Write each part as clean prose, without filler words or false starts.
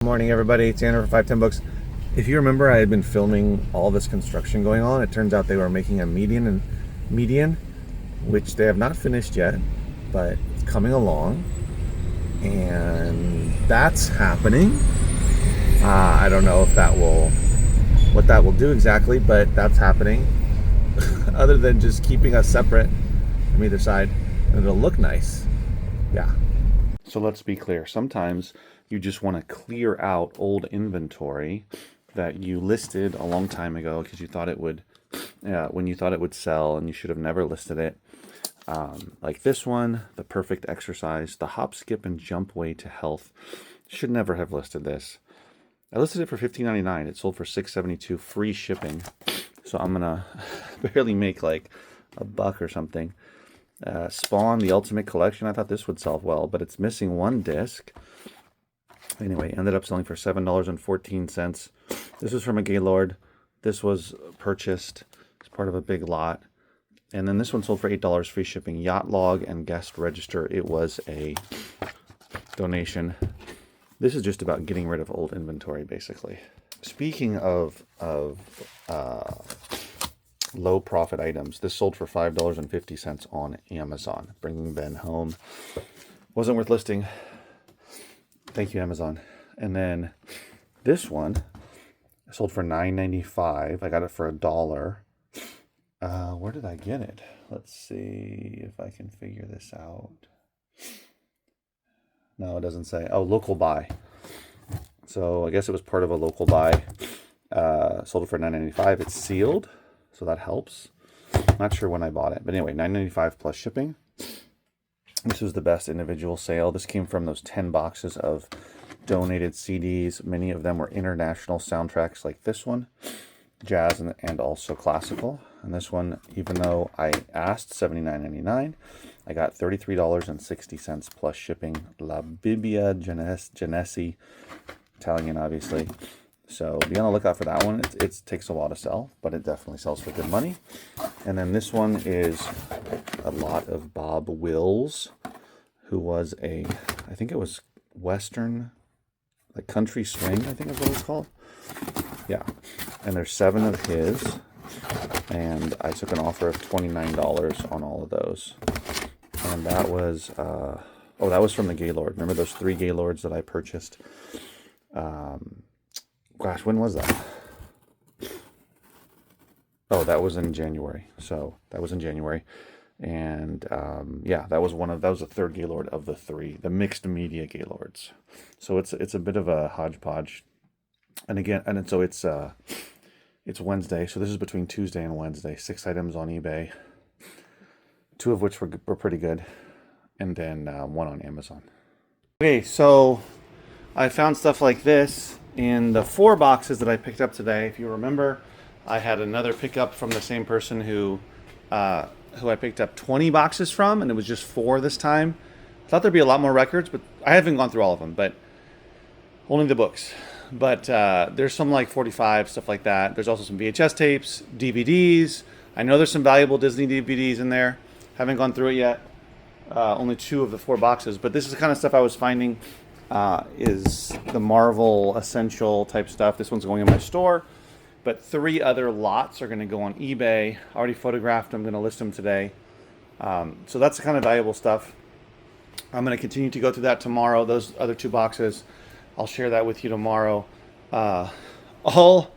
Good morning, everybody. It's Andrew for 510 Books. If you remember, I had been filming all this construction going on. It turns out they were making a median, which they have not finished yet, but it's coming along, and that's happening. I don't know if what that will do exactly, but that's happening. Other than just keeping us separate from either side, and it'll look nice. Yeah. So let's be clear. Sometimes you just want to clear out old inventory that you listed a long time ago because you thought it would, when you thought it would sell, and you should have never listed it. Like this one, the perfect exercise, the hop, skip, and jump way to health. Should never have listed this. I listed it for $15.99. It sold for $6.72, free shipping. So I'm gonna barely make like a buck or something. Spawn, the Ultimate Collection. I thought this would sell well, but it's missing one disc. Anyway, ended up selling for $7.14. This was from a Gaylord. This was purchased as part of a big lot. And then this one sold for $8, free shipping. Yacht Log and Guest Register. It was a donation. This is just about getting rid of old inventory, basically. Speaking of low profit items, this sold for $5.50 on Amazon. Bringing Ben home. Wasn't worth listing. Thank you, Amazon. And then this one sold for $9.95. I got it for $1. Where did I get it? Let's see if I can figure this out. No, it doesn't say. Oh, local buy. So I guess it was part of a local buy. Sold it for $9.95. It's sealed, so that helps. Not sure when I bought it, but anyway, $9.95 plus shipping. This was the best individual sale. This came from those 10 boxes of donated CDs. Many of them were international soundtracks like this one, jazz and also classical. And this one, even though I asked $79.99, I got $33.60 plus shipping. La Bibbia Genesi, Italian, obviously. So be on the lookout for that one. It takes a while to sell, but it definitely sells for good money. And then this one is a lot of Bob Wills, who was I think it was Western, like country swing, I think is what it's called. Yeah. And there's 7 of his. And I took an offer of $29 on all of those. And that was, that was from the Gaylord. Remember those 3 Gaylords that I purchased? Gosh, when was that? Oh, that was in January. So that was in January. And yeah, that was the third Gaylord of the 3, the mixed media Gaylords. So it's a bit of a hodgepodge. And again, so it's Wednesday. So this is between Tuesday and Wednesday. 6 items on eBay, 2 of which were pretty good, and then 1 on Amazon. Okay, so I found stuff like this in the 4 boxes that I picked up today. If you remember, I had another pickup from the same person who I picked up 20 boxes from, and it was just 4 this time. I thought there'd be a lot more records, but I haven't gone through all of them, but only the books. But there's some like 45, stuff like that. There's also some VHS tapes, DVDs. I know there's some valuable Disney DVDs in there. Haven't gone through it yet. Only 2 of the 4 boxes, but this is the kind of stuff I was finding. Is the Marvel essential type stuff. This one's going in my store, but 3 other lots are going to go on eBay. I already photographed them. I'm going to list them today. So that's the kind of valuable stuff. I'm going to continue to go through that tomorrow. Those other 2 boxes, I'll share that with you tomorrow. All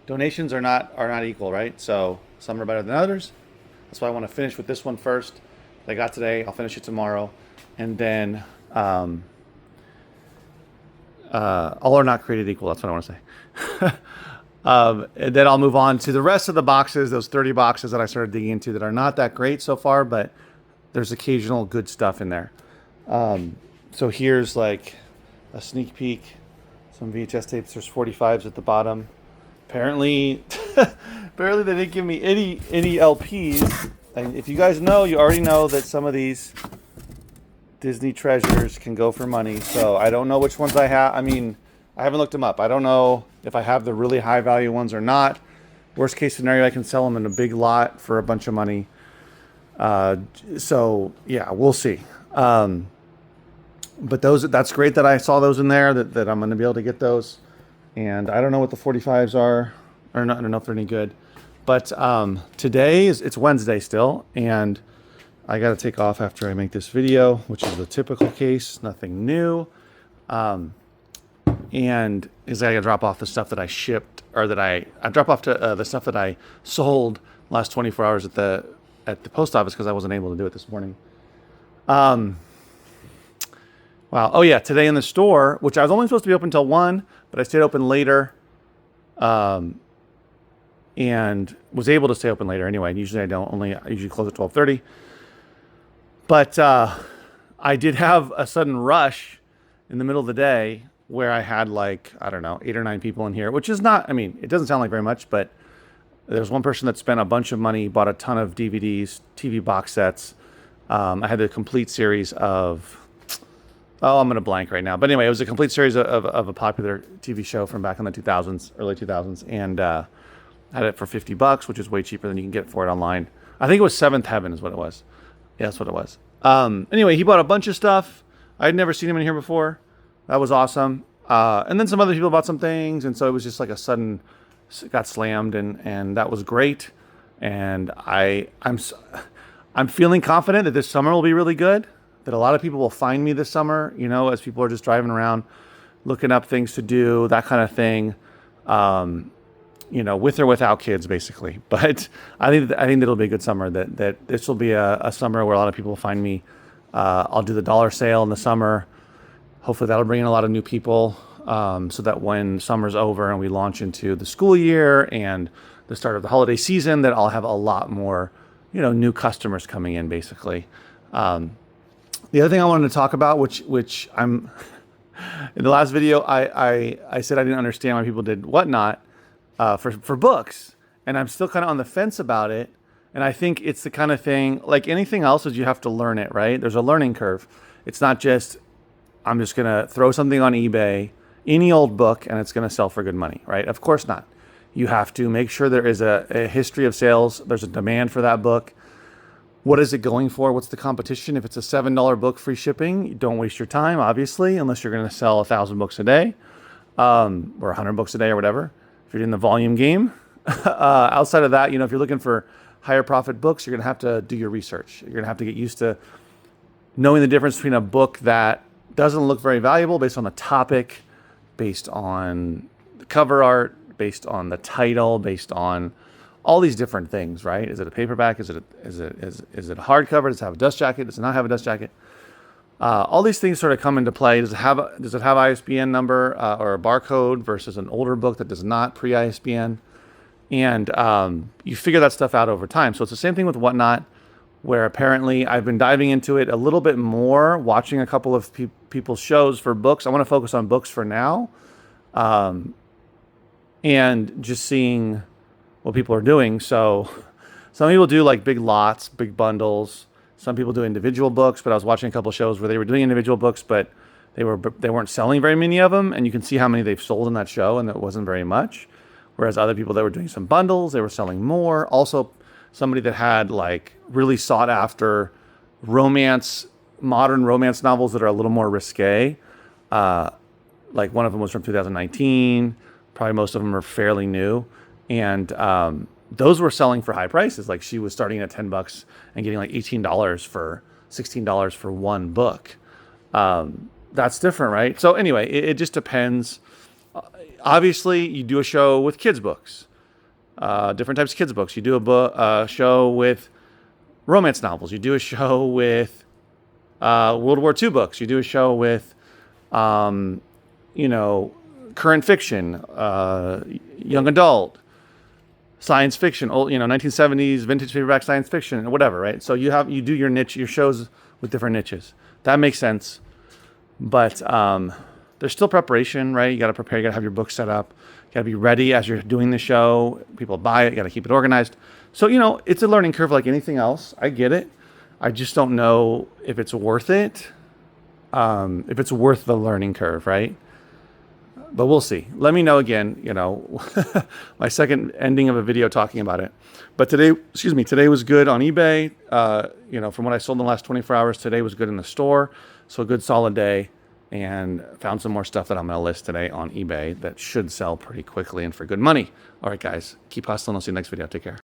donations are not equal, right? So some are better than others. That's why I want to finish with this one first. I got today. I'll finish it tomorrow, and then all are not created equal. That's what I want to say. And then I'll move on to the rest of the boxes, those 30 boxes that I started digging into that are not that great so far, but there's occasional good stuff in there. So here's like a sneak peek, some VHS tapes. There's 45s at the bottom. Apparently they didn't give me any LPs. And if you guys know, you already know that some of these Disney treasures can go for money. So I don't know which ones I have. I mean, I haven't looked them up. I don't know if I have the really high value ones or not. Worst case scenario, I can sell them in a big lot for a bunch of money. So yeah, we'll see. But that's great that I saw those in there, that I'm going to be able to get those. And I don't know what the 45s are, or not, I don't know if they're any good. But it's Wednesday still, and I got to take off after I make this video, which is the typical case, nothing new. And is I got to drop off the stuff that I shipped, or that I drop off to the stuff that I sold last 24 hours at the post office, because I wasn't able to do it this morning. Wow. Oh yeah, today in the store, which I was only supposed to be open until 1, but I stayed open later, and was able to stay open later anyway. Usually I don't. I usually close at 12:30. But I did have a sudden rush in the middle of the day where I had, like, I don't know, 8 or 9 people in here, which is not, I mean, it doesn't sound like very much, but there's one person that spent a bunch of money, bought a ton of DVDs, TV box sets. I had the complete series of, I'm going to blank right now. But anyway, it was a complete series of a popular TV show from back in the 2000s, early 2000s. And had it for $50, which is way cheaper than you can get for it online. I think it was Seventh Heaven is what it was. Yeah, that's what it was. Anyway, he bought a bunch of stuff. I had never seen him in here before. That was awesome. And then some other people bought some things. And so it was just like a sudden, got slammed, and that was great. And I'm feeling confident that this summer will be really good, that a lot of people will find me this summer, as people are just driving around, looking up things to do, that kind of thing, with or without kids, basically. But I think it'll be a good summer, that this will be a summer where a lot of people will find me. I'll do the dollar sale in the summer. Hopefully that'll bring in a lot of new people, so that when summer's over and we launch into the school year and the start of the holiday season, that I'll have a lot more, new customers coming in, basically. The other thing I wanted to talk about, which I'm in the last video, I said I didn't understand why people did WhatNot for books, and I'm still kind of on the fence about it. And I think it's the kind of thing, like anything else, is you have to learn it, right? There's a learning curve. It's not just, I'm just gonna throw something on eBay, any old book, and it's gonna sell for good money, right? Of course not. You have to make sure there is a history of sales. There's a demand for that book. What is it going for? What's the competition? If it's a $7 book, free shipping, don't waste your time, obviously, unless you're going to sell 1,000 books a day, or 100 books a day or whatever. If you're in the volume game, outside of that, if you're looking for higher profit books, you're going to have to do your research. You're going to have to get used to knowing the difference between a book that doesn't look very valuable based on the topic, based on the cover art, based on the title, based on all these different things, right? Is it a paperback? Is it a hardcover? Does it have a dust jacket? Does it not have a dust jacket? All these things sort of come into play. Does it have ISBN number or a barcode versus an older book that does not pre-ISBN? And you figure that stuff out over time. So it's the same thing with WhatNot, where apparently I've been diving into it a little bit more, watching a couple of people's shows for books. I want to focus on books for now, and just seeing what people are doing. So some people do like big lots, big bundles. Some people do individual books, but I was watching a couple of shows where they were doing individual books, but they weren't selling very many of them. And you can see how many they've sold in that show, and it wasn't very much. Whereas other people that were doing some bundles, they were selling more. Also, somebody that had like really sought after modern romance novels that are a little more risque. Like one of them was from 2019. Probably most of them are fairly new. And those were selling for high prices. Like she was starting at $10 and getting like $18 for $16 for one book. That's different, right? So anyway, it just depends. Obviously, you do a show with kids' books, different types of kids' books. You do a show with romance novels. You do a show with World War II books. You do a show with, current fiction, young adult, science fiction, old, 1970s vintage paperback science fiction, or whatever, right? So you do your niche, your shows with different niches. That makes sense. But there's still preparation, right? You got to prepare. You got to have your book set up. You got to be ready as you're doing the show. People buy it. You got to keep it organized. So, it's a learning curve like anything else. I get it. I just don't know if it's worth it. If it's worth the learning curve, right? But we'll see. Let me know again, my second ending of a video talking about it. But today was good on eBay. From what I sold in the last 24 hours, today was good in the store. So a good solid day. and found some more stuff that I'm going to list today on eBay that should sell pretty quickly and for good money. All right, guys, keep hustling. I'll see you next video. Take care.